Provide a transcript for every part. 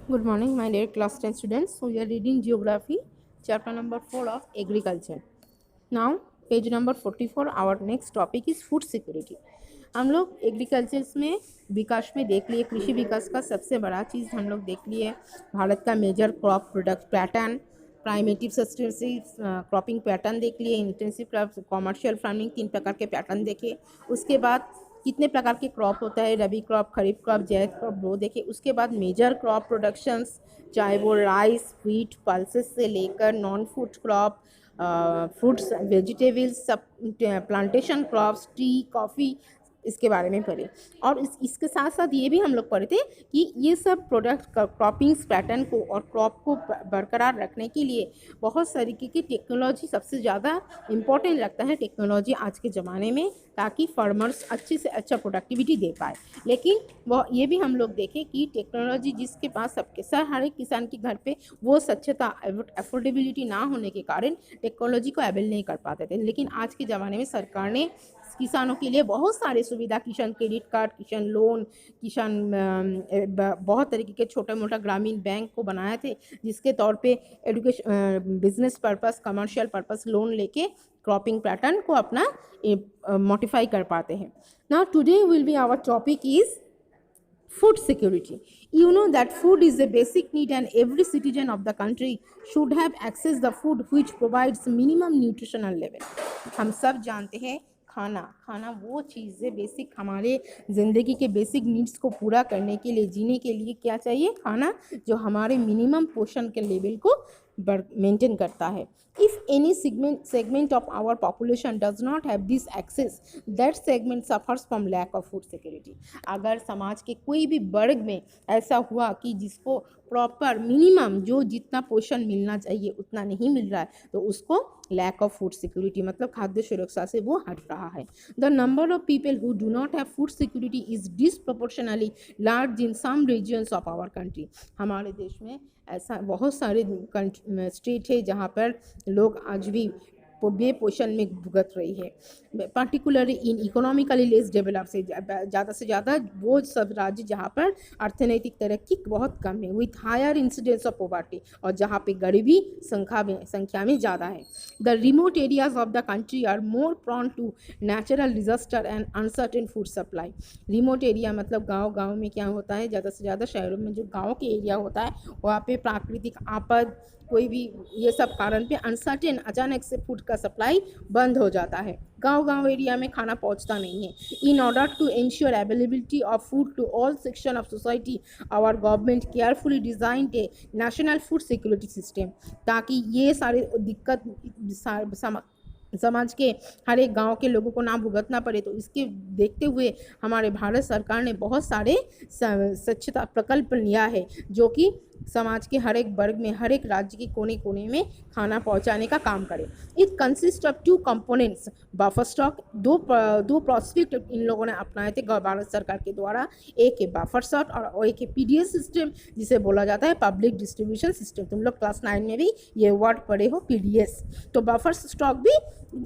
Good morning, my dear class 10 students. So, we are reading Geography, chapter number 4 of Agriculture. Now, page number 44, our next topic is food security. हम लोग agricultures में विकास में देख लिए, कृषि विकास का सबसे बड़ा चीज़ हम लोग देख लिए भारत का major crop product pattern, primitive sustenance cropping pattern देख लिए, इंटेंसिव कॉमर्शियल फार्मिंग, 3 प्रकार के पैटर्न देखे। उसके बाद कितने प्रकार के क्रॉप होता है, रबी क्रॉप, खरीफ क्रॉप, जैद क्रॉप, वो देखे। उसके बाद मेजर क्रॉप प्रोडक्शंस, चाहे वो राइस, व्हीट, पल्सेस से लेकर non food crop, fruits, vegetables, सब प्लांटेशन क्रॉप्स, टी, कॉफ़ी, इसके बारे में पढ़े। और इसके साथ साथ ये भी हम लोग पढ़े थे कि ये सब प्रोडक्ट क्रॉपिंग्स पैटर्न को और क्रॉप को बरकरार रखने के लिए बहुत तरीके की टेक्नोलॉजी सबसे ज़्यादा इम्पोर्टेंट लगता है टेक्नोलॉजी आज के ज़माने में, ताकि फार्मर्स अच्छे से अच्छा प्रोडक्टिविटी दे पाए। लेकिन वो ये भी हम लोग देखें कि टेक्नोलॉजी जिसके पास सबके साथ हर एक किसान के घर पे वो स्वच्छता अफोर्डेबिलिटी ना होने के कारण टेक्नोलॉजी को अवेल नहीं कर पाते थे। लेकिन आज के ज़माने में सरकार ने किसानों के लिए बहुत सारे सुविधा, किसान क्रेडिट कार्ड, किसान लोन, किसान बहुत तरीके के छोटा मोटा ग्रामीण बैंक को बनाए थे, जिसके तौर पे education, business purpose, commercial purpose loan लेके क्रॉपिंग पैटर्न को अपना मॉडिफाई कर पाते हैं। Now today will be our topic is food security. You know that food is a basic need and every citizen of the country should have access the food which provides minimum nutritional level. हम सब जानते हैं खाना वो चीज़ है basic, हमारे ज़िंदगी के बेसिक नीड्स को पूरा करने के लिए, जीने के लिए क्या चाहिए? खाना, जो हमारे मिनिमम पोषण के लेवल को मेंटेन करता है। If any segment of our population does not have this access, that segment suffers from lack of food security. अगर समाज के कोई भी वर्ग में ऐसा हुआ कि जिसको प्रॉपर मिनिमम जो जितना पोषण मिलना चाहिए उतना नहीं मिल रहा है, तो उसको लैक ऑफ फूड सिक्योरिटी मतलब खाद्य सुरक्षा से वो हट रहा है। The number of people who do not have food security is disproportionately large in some regions of our country. हमारे देश में ऐसा बहुत सारे स्टेट है जहाँ पर लोग आज भी बेपोषण में भुगत रही है, particularly in economically less develop से ज़्यादा वो सब राज्य जहाँ पर अर्थनैतिक तरक्की बहुत कम है, with higher incidence of poverty, और जहाँ पे गरीबी संख्या में ज़्यादा है। The remote areas of the country are more prone to natural disaster and uncertain food supply. Remote area मतलब गाँव में क्या होता है, ज़्यादा से ज़्यादा शहरों में जो गाँव के एरिया होता है वहाँ पे प्राकृतिक आपद, कोई भी ये सब कारण पे अनसर्टेन अचानक से फूड का सप्लाई बंद हो जाता है, गांव एरिया में खाना पहुंचता नहीं है। In order to ensure availability of food to all section of society, our government carefully designed a national food security system, ताकि ये सारे दिक्कत समाज के हर एक गांव के लोगों को ना भुगतना पड़े। तो इसके देखते हुए हमारे भारत सरकार ने बहुत सारे स्वच्छता प्रकल्प लिया है, जो कि समाज के हर एक वर्ग में, हर एक राज्य के कोने कोने में खाना पहुंचाने का काम करे। It consist of 2 components, buffer stock, दो प्रोस्पेक्ट इन लोगों ने अपनाए थे भारत सरकार के द्वारा। एक है बफर स्टॉक और एक है पीडीएस सिस्टम, जिसे बोला जाता है पब्लिक डिस्ट्रीब्यूशन सिस्टम। तुम लोग क्लास 9 में भी ये वर्ड पढ़े हो, पीडीएस। तो बफर स्टॉक भी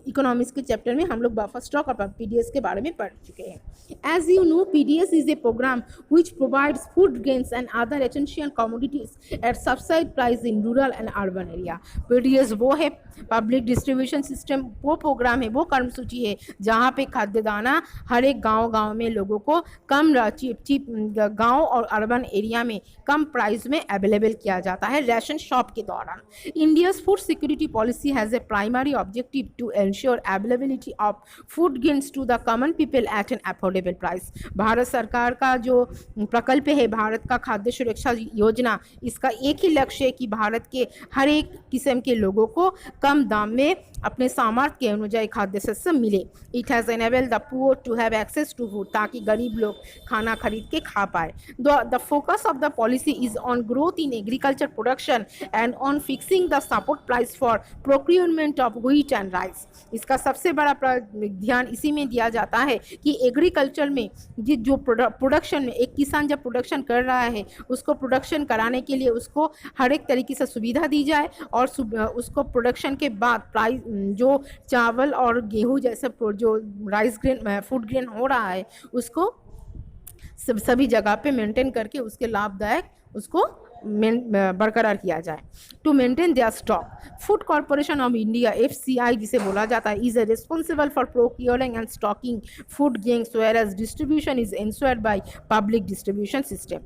इकोनॉमिक्स के चैप्टर में हम लोग बफर स्टॉक और पीडीएस के बारे में पढ़ चुके हैं। As you know, PDS is a program which provides food grains and other essential commodities at subsidized price in rural and urban area. PDS वो है पब्लिक डिस्ट्रीब्यूशन सिस्टम, वो प्रोग्राम है, वो कर्मसूची है जहाँ पे खाद्य दाना हर एक गांव में लोगों को कम चीप गांव और अर्बन एरिया में कम प्राइस में अवेलेबल किया जाता है राशन शॉप के दौरान। India's food security policy has a primary objective to ensure availability of food grains to the common people at an affordable price. Bharat सरकार का जो प्रकल्प है, भारत का खाद्य सुरक्षा योजना, इसका एक ही लक्ष्य है कि भारत के हर एक किस्म के लोगों को कम दाम में अपने सामर्थ्य के अनुसार खाद्य शस्य मिले। It has enabled the poor to have access to food, ताकि गरीब लोग खाना खरीद के खा पाए। The focus of the policy is on growth in agriculture production and on fixing the support price for procurement of wheat and rice. इसका सबसे बड़ा ध्यान इसी में दिया जाता है कि एग्रीकल्चर में जो प्रोडक्शन में एक किसान जब प्रोडक्शन कर रहा है, उसको प्रोडक्शन कराने के लिए उसको हर एक तरीके से सुविधा दी जाए, और उसको प्रोडक्शन के बाद प्राइस जो चावल और गेहूं जैसे जो राइस ग्रेन फूड ग्रेन हो रहा है, उसको सभी जगह पे मेंटेन करके उसके लाभदायक उसको बरकरार किया जाए। To maintain their stock, food corporation of India FCI जिसे बोला जाता है is responsible for procuring and stocking food grains where distribution is ensured by public distribution system.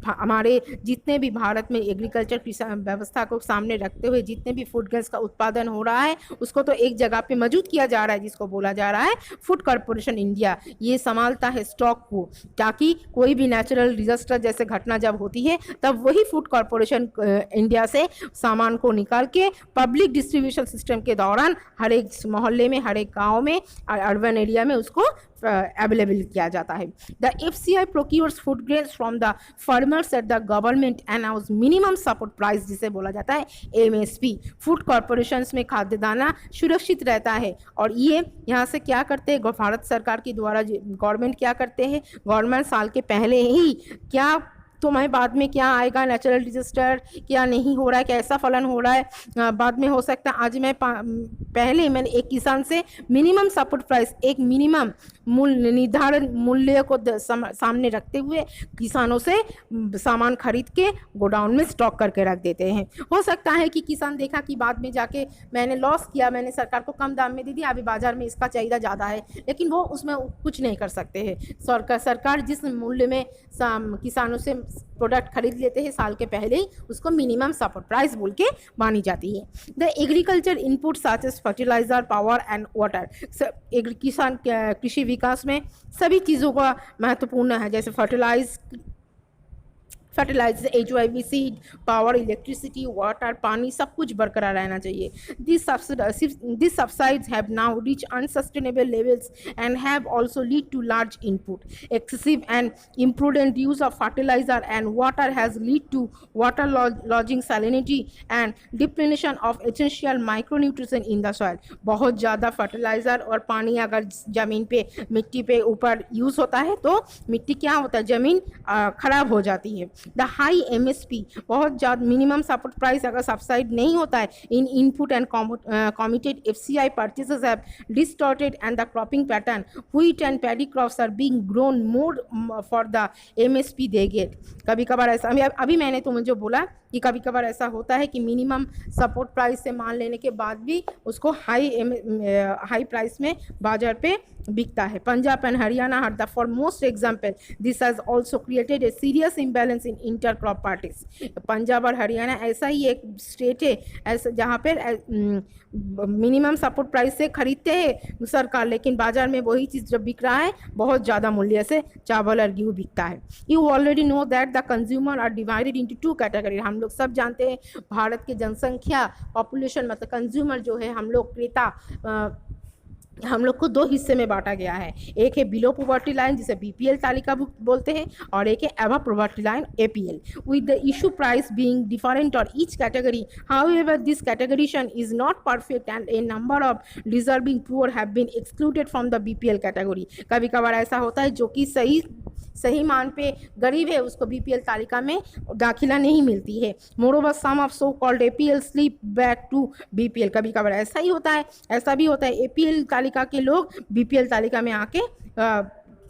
हमारे जितने भी भारत में एग्रीकल्चर व्यवस्था को सामने रखते हुए जितने भी फूड गेन्स का उत्पादन हो रहा है उसको तो एक जगह पे मौजूद किया जा रहा है जिसको बोला जा रहा है फूड कॉरपोरेशन इंडिया। ये संभालता है स्टॉक को, ताकि कोई भी नेचुरल डिजास्टर जैसे घटना जब होती है तब वही फूड कॉरपोरेशन इंडिया से सामान को निकाल के पब्लिक डिस्ट्रीब्यूशन सिस्टम के दौरान हर एक मोहल्ले में, हर एक गाँव में, अर्बन एरिया में उसको अवेलेबल किया जाता है। The FCI procures food grains from the farmers at the government announce minimum support price जिसे बोला जाता है MSP। फूड कॉरपोरेशंस में खाद्य दाना सुरक्षित रहता है और ये यहाँ से क्या करते हैं, भारत सरकार के द्वारा गवर्नमेंट क्या करते हैं, गवर्नमेंट साल के पहले ही क्या तुम्हें बाद में क्या आएगा, नेचुरल डिजास्टर क्या नहीं हो रहा है, कैसा फलन हो रहा है बाद में हो सकता है। आज मैं पहले मैंने एक किसान से मिनिमम सपोर्ट प्राइस, एक मिनिमम मूल्य निर्धारण मूल्य को सामने रखते हुए किसानों से सामान खरीद के गोडाउन में स्टॉक करके रख देते हैं। हो सकता है कि किसान देखा कि बाद में जाके मैंने लॉस किया, मैंने सरकार को कम दाम में दे दिया, अभी बाजार में इसका चाहिए ज़्यादा है, लेकिन वो उसमें कुछ नहीं कर सकते हैं। सरकार जिस मूल्य में किसानों से प्रोडक्ट खरीद लेते हैं साल के पहले ही उसको मिनिमम सपोर्ट प्राइस बोल के मानी जाती है। The agriculture input such as fertiliser, power and water, किसान कृषि विकास में सभी चीज़ों का महत्वपूर्ण है, जैसे fertiliser, HYV, seed, power, electricity, water, पानी सब कुछ बरकरार रहना चाहिए। These subsides have now reached unsustainable levels and have also led to large input. Excessive and imprudent use of fertilizer and water has led to water lodging, salinity and depletion of essential micronutrients in the soil. बहुत ज़्यादा fertiliser और पानी अगर ज़मीन पे, मिट्टी पे ऊपर यूज़ होता है तो मिट्टी क्या होता है, ज़मीन खराब हो जाती है। द हाई MSP, बहुत ज़्यादा मिनिमम सपोर्ट प्राइस अगर सब्सिडाइज नहीं होता है in input and committed FCI purchases have distorted and the cropping pattern, wheat and paddy crops are being grown more for the MSP they get. कभी कभार ऐसा, अभी मैंने तुम्हें जो बोला कि कभी कभार ऐसा होता है कि मिनिमम सपोर्ट प्राइस से माल लेने के बाद भी उसको हाई प्राइस में बाजार पे बिकता है। Punjab and Haryana are the foremost example, this has also created a serious imbalance in inter crop parties. Punjab और हरियाणा ऐसा ही एक स्टेट है ऐसा जहाँ पर मिनिमम सपोर्ट प्राइस से खरीदते हैं सरकार, लेकिन बाजार में वही चीज़ जब बिक रहा है बहुत ज़्यादा मूल्य से चावल और गेहूँ बिकता है। You already know that the consumer are divided into 2 category. हम लोग सब जानते हैं भारत की जनसंख्या, पॉपुलेशन मतलब कंज्यूमर जो है, हम लोग क्रेता, हम लोग को 2 हिस्से में बांटा गया है। एक है बिलो पॉवर्टी लाइन जिसे BPL तालिका बोलते हैं और एक है above poverty line APL, with the issue price being different on each category. However, this categorization is not perfect and a number of deserving poor have been excluded from the BPL category. कभी कभार ऐसा होता है जो कि सही मान पे गरीब है उसको BPL तालिका में दाखिला नहीं मिलती है। Moreover some of so called APL slip back to BPL। कभी कभार ऐसा ही होता है, ऐसा भी होता है APL तालिका के लोग BPL तालिका में आके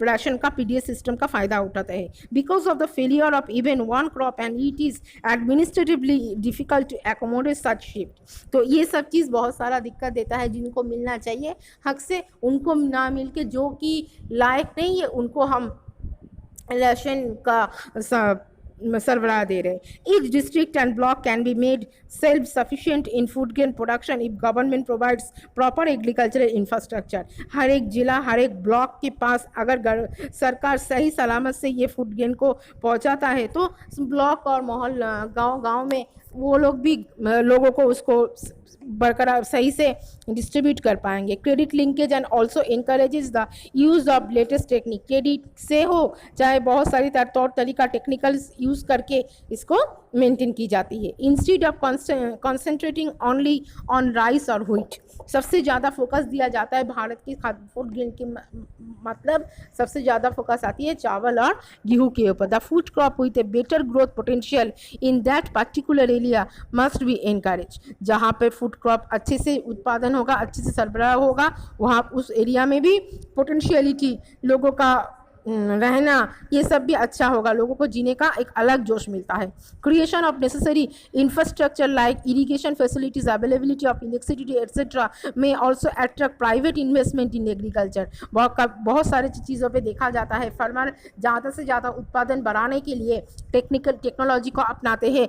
राशन का PDS सिस्टम का फ़ायदा उठाते हैं। Because of the failure of even one crop and it is administratively difficult to accommodate such shift. तो ये सब चीज़ बहुत सारा दिक्कत देता है, जिनको मिलना चाहिए हक से उनको ना मिल के जो कि लायक नहीं है उनको हम राशन का सरबराह दे रहे। Each district and block can be made self-sufficient in food grain production if government provides proper agricultural infrastructure. हर एक जिला, हर एक ब्लॉक के पास अगर सरकार सही सलामत से ये फूड ग्रेन को पहुंचाता है तो ब्लॉक और मोहल्ला, गांव में वो लोग भी लोगों को उसको बरकरार सही से डिस्ट्रीब्यूट कर पाएंगे। Credit linkage and also encourages the use of latest technique. Credit से हो चाहे बहुत सारी तौर तरीका टेक्निकल यूज़ करके इसको मेंटेन की जाती है। Instead of concentrating only on rice और व्हीट, सबसे ज़्यादा फोकस दिया जाता है भारत की फूड ग्रेन की, मतलब सबसे ज़्यादा फोकस आती है चावल और गेहूँ के ऊपर। The food crop with a better growth potential in that particular area must be encourage. जहाँ पर फूड क्रॉप अच्छे से उत्पादन होगा, अच्छे से सरबराह होगा, वहाँ उस एरिया में भी पोटेंशियलिटी लोगों का रहना, ये सब भी अच्छा होगा, लोगों को जीने का एक अलग जोश मिलता है। Creation of necessary infrastructure like irrigation facilities, availability of electricity etcetera में also attract private investment in agriculture. बहुत सारे चीज़ों पे देखा जाता है, फार्मर ज़्यादा से ज़्यादा उत्पादन बढ़ाने के लिए टेक्नोलॉजी को अपनाते हैं,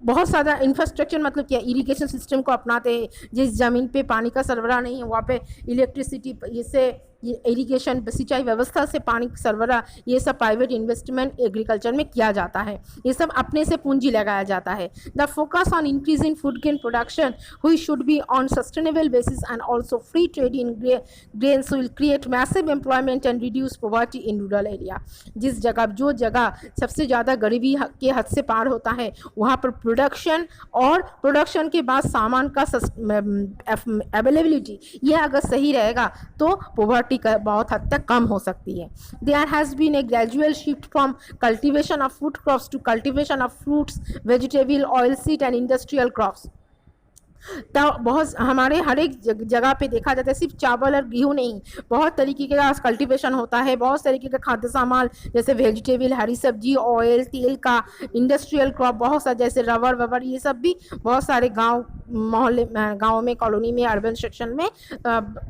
बहुत ज़्यादा इंफ्रास्ट्रक्चर मतलब क्या, इरिगेशन सिस्टम को अपनाते हैं। जिस ज़मीन पे पानी का सरबराह नहीं है वहाँ पे इलेक्ट्रिसिटी, इससे ये इरिगेशन सिंचाई व्यवस्था से पानी सरबराह, ये सब प्राइवेट इन्वेस्टमेंट एग्रीकल्चर में किया जाता है, ये सब अपने से पूंजी लगाया जाता है। The focus on increase in food grain production हुई should be on sustainable basis and also free trade in grains will create massive employment and reduce poverty in rural area. जिस जगह, जो जगह सबसे ज़्यादा गरीबी के हद से पार होता है, वहाँ पर प्रोडक्शन और प्रोडक्शन के बाद सामान का अवेलेबिलिटी, ये अगर सही रहेगा तो पॉवर्टी बहुत हद तक कम हो सकती है। There has been a gradual shift from cultivation of food crops to cultivation of fruits, vegetable, oil seed and industrial crops. तो बहुत हमारे हर एक जगह पे देखा जाता है, सिर्फ चावल और गेहूँ नहीं, बहुत तरीके का कल्टीवेशन होता है, बहुत तरीके का खाद्य सामान जैसे वेजिटेबल, हरी सब्जी, ऑयल, तेल का, इंडस्ट्रियल क्रॉप बहुत सा जैसे रबर वबर, ये सब भी बहुत सारे गांव मोहल्ले, गांव में, कॉलोनी में, अर्बन सेक्शन में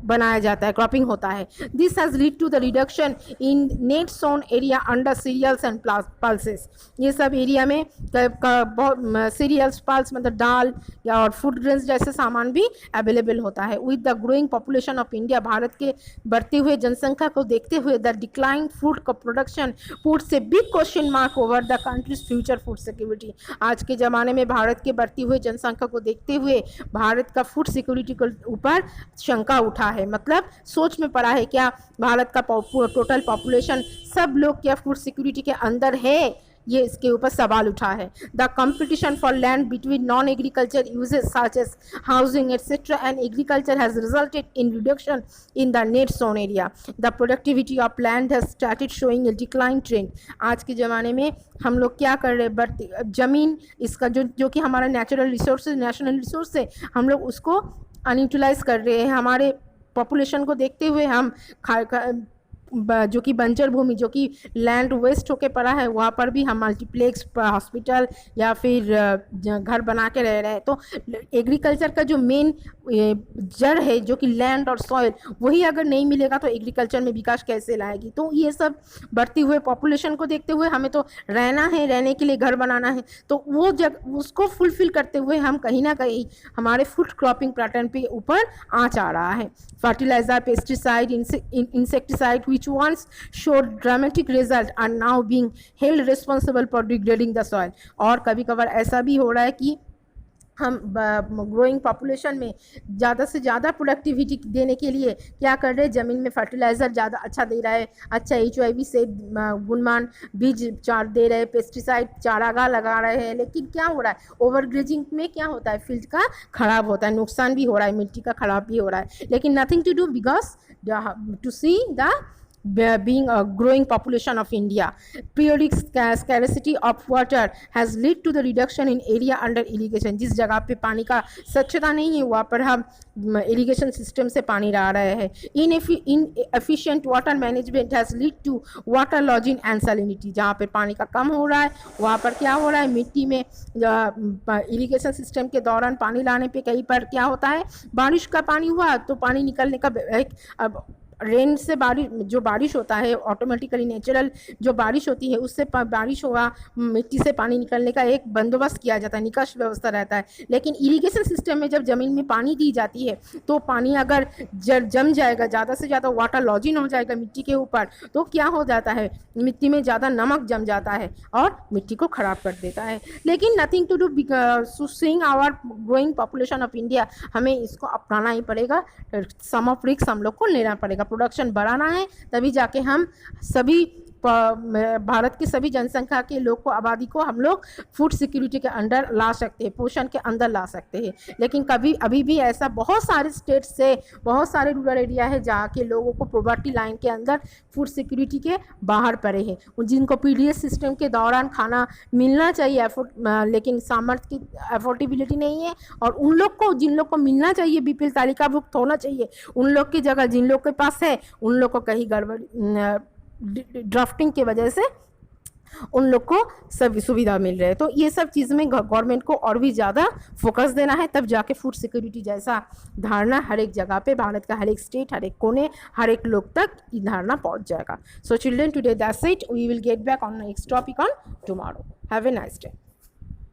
बनाया जाता है, क्रॉपिंग होता है। This has lead to the reduction in net sown area under cereals and pulses. ये सब एरिया में सीरियल्स, पल्स मतलब दाल या और फूड ग्रेन्स जैसे सामान भी अवेलेबल होता है। With the growing population of India, Bharat के बढ़ती हुए जनसंख्या को देखते हुए द डिक्लाइन फूड का production puts a big question mark over the countries future food security. आज के ज़माने में भारत के बढ़ती हुई जनसंख्या को देखते हुए भारत का फूड सिक्योरिटी के ऊपर शंका उठा है, मतलब सोच में पड़ा है क्या भारत का टोटल पॉपुलेशन सब लोग क्या फूड सिक्योरिटी के अंदर है, ये इसके ऊपर सवाल उठा है। The competition for land between non agriculture uses such as housing etcetera and agriculture has resulted in reduction in the net sown area. The productivity of land has started showing a decline trend. आज के ज़माने में हम लोग क्या कर रहे हैं, बढ़ती ज़मीन, इसका जो कि हमारा नेचुरल रिसोर्स, नेशनल रिसोर्स है, हम लोग उसको अनयूटिलाइज कर रहे हैं। हमारे पॉपुलेशन को देखते हुए हम जो कि बंजर भूमि, जो कि लैंड वेस्ट होके पड़ा है, वहाँ पर भी हम मल्टीप्लेक्स, हॉस्पिटल या फिर घर बना के रह रहे हैं। तो एग्रीकल्चर का जो मेन जड़ है, जो कि लैंड और सॉइल, वही अगर नहीं मिलेगा तो एग्रीकल्चर में विकास कैसे लाएगी। तो ये सब बढ़ती हुए पॉपुलेशन को देखते हुए हमें तो रहना है, रहने के लिए घर बनाना है, तो वो उसको फुलफिल करते हुए हम कहीं ना कहीं हमारे फूड क्रॉपिंग पैटर्न पे ऊपर आँच आ रहा है। Fertiliser, pesticide, insecticide which once showed dramatic result are now being held responsible for degrading the soil। और कभी कभार ऐसा भी हो रहा है कि हम ग्रोइंग पॉपुलेशन में ज़्यादा से ज़्यादा प्रोडक्टिविटी देने के लिए क्या कर रहे हैं, ज़मीन में फर्टिलाइज़र ज़्यादा अच्छा दे रहा है, अच्छा HIV से गुणमान बीज चार दे रहे हैं, पेस्टिसाइड चारागाह लगा रहे हैं, लेकिन क्या हो रहा है, ओवरग्रेजिंग में क्या होता है, फील्ड का खराब होता है, नुकसान भी हो रहा है, मिट्टी का खराब भी हो रहा है, लेकिन nothing to do because to see the being a growing population of India. Periodic scarcity of water has led to the reduction in area under irrigation। जिस जगह पे पानी का स्वच्छता नहीं है वहाँ पर हम इरिगेशन सिस्टम से पानी ला रहे हैं। Inefficient water management has led to water lodging and salinity। जहाँ पे पानी का कम हो रहा है वहाँ पर क्या हो रहा है, मिट्टी में इरिगेशन सिस्टम के दौरान पानी लाने पे कहीं पर क्या होता है, बारिश का पानी हुआ तो पानी निकलने का एक रेन से बारिश होता है, ऑटोमेटिकली नेचुरल जो बारिश होती है उससे बारिश होगा, मिट्टी से पानी निकलने का एक बंदोबस्त किया जाता है, निकास व्यवस्था रहता है। लेकिन इरिगेशन सिस्टम में जब ज़मीन में पानी दी जाती है तो पानी अगर जम जाएगा, ज़्यादा से ज़्यादा वाटर लॉजिंग हो जाएगा मिट्टी के ऊपर, तो क्या हो जाता है, मिट्टी में ज़्यादा नमक जम जाता है और मिट्टी को ख़राब कर देता है। लेकिन nothing to do seeing our growing population of India, हमें इसको अपनाना ही पड़ेगा, सम ऑफ रिस्क हम लोग को लेना पड़ेगा, प्रोडक्शन बढ़ाना है, तभी जाके हम सभी भारत की सभी जनसंख्या के लोग को, आबादी को हम लोग फूड सिक्योरिटी के अंदर ला सकते हैं, पोषण के अंदर ला सकते हैं। लेकिन अभी भी ऐसा बहुत सारे स्टेट से, बहुत सारे रूरल एरिया है जहाँ के लोगों को पॉवर्टी लाइन के अंदर फूड सिक्योरिटी के बाहर पड़े हैं, जिनको PDS सिस्टम के दौरान खाना मिलना चाहिए, लेकिन सामर्थ्य की अफोर्डेबिलिटी नहीं है, और उन लोग को, जिन लोग को मिलना चाहिए, BPL तालिकाभुक्त होना चाहिए, उन लोग की जगह जिन लोग के पास है उन लोग को कहीं गड़बड़ ड्राफ्टिंग की वजह से उन लोग को सब सुविधा मिल रहे है। तो ये सब चीज़ में गवर्नमेंट को और भी ज़्यादा फोकस देना है, तब जाके फूड सिक्योरिटी जैसा धारणा हर एक जगह पे, भारत का हर एक स्टेट, हर एक कोने, हर एक लोग तक ये धारणा पहुंच जाएगा। So children, today that's it. We will get back on next topic on tomorrow. Have a nice day.